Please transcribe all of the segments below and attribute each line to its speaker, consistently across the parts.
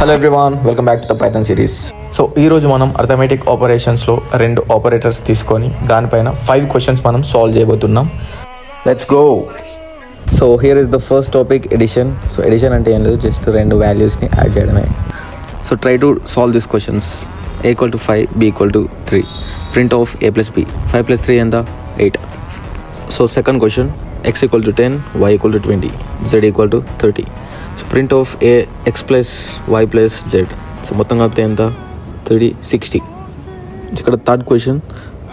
Speaker 1: Hello everyone, welcome back to the Python series. So ఈరోజు మనం arithmetic ఆపరేషన్స్లో 2 operators తీసుకొని దానిపైన 5 క్వశ్చన్స్ మనం సాల్వ్ చేయబోతున్నాం. Let's go. So here is the first topic, addition. So addition అంటే ఏం లేదు, జస్ట్ 2 వాల్యూస్ని యాడ్ చేయడమే. So try to solve this questions. a equal to 5, b equal to 3. Print of a plus b. 5 plus 3 ఎంత? 8. So second question, x equal to 10, y equal to 20, z equal to 30. So print of a x plus y plus z. సో మొత్తం కలిపితే ఎంత? 30, 60. ఇక్కడ third question,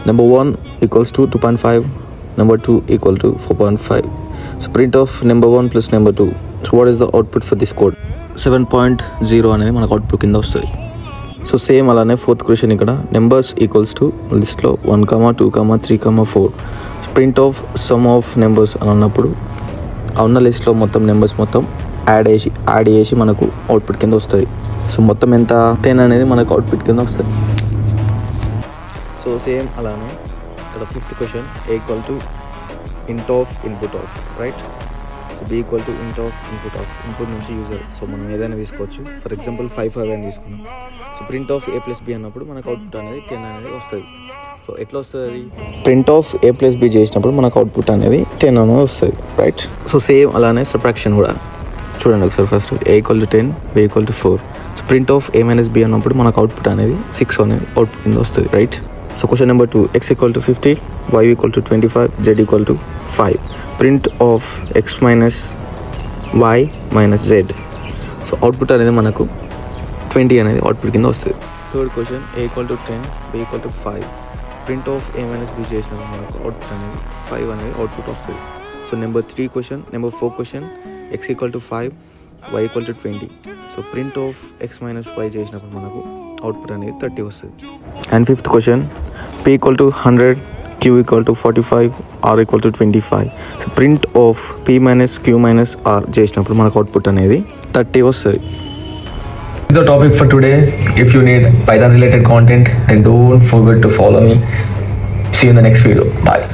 Speaker 1: number 1 equals to 2.5, number 2 equal to 4.5. So print of number 1 plus number 2. So what is the output for this code? 7.0 అనేది మనకు output కింద వస్తుంది. So same అలానే ఫోర్త్ క్వశ్చన్, ఇక్కడ నెంబర్స్ ఈక్వల్స్ టు లిస్ట్లో 1, 2, 3, 4. So print of some of numbers అని అన్నప్పుడు ఆ ఉన్న లిస్ట్లో మొత్తం నెంబర్స్ మొత్తం యాడ్ చేసి మనకు అవుట్పుట్ కింద వస్తుంది. సో మొత్తం ఎంత? 10 అనేది మనకు అవుట్పుట్ కింద వస్తుంది. సో సేమ్ అలానే ఇక్కడ fifth question, a equal to int of input of, right? So b equal to int of input of, input నుంచి యూజర్. సో మనం ఏదైనా తీసుకోవచ్చు. ఫర్ ఎగ్జాంపుల్ 5 అని తీసుకున్నాం. So print of a plus b అన్నప్పుడు మనకు అవుట్పుట్ అనేది 10 అనేది వస్తుంది. సో ఎట్లా వస్తుంది అది? Print of a plus b చేసినప్పుడు మనకు అవుట్పుట్ అనేది 10 అనేది వస్తుంది, రైట్? సో సేమ్ అలానే సబ్ట్రాక్షన్ కూడా చూడండి ఒకసారి. First a equal to 10, b equal to 4. So print of a minus b అన్నప్పుడు మనకు అవుట్పుట్ అనేది 6 అనేది అవుట్పుట్ కింద వస్తుంది, right? So question number 2, x equal to 50, y equal to 25, z equal to 5. Print of x minus y minus z. So output అనేది మనకు 20 అనేది output కింద వస్తుంది. Third question, a equal to 10, b equal to 5. Print of a minus b చేసినప్పుడు మనకు output అనేది 5 అనేది output వస్తుంది. So number 3 question, number 4 question, x equal to 5, y equal to 20. So print of x minus y చేసినప్పుడు మనకు output అనేది 30 వస్తుంది. And fifth question, p equal to 100, q equal to 45, r equal to 25. So print of p minus q minus r చేసినప్పుడు మనకు output అనేది 30 వస్తుంది.
Speaker 2: This is the topic for today. If you need Python related content, then don't forget to follow me. See you in the next video. Bye.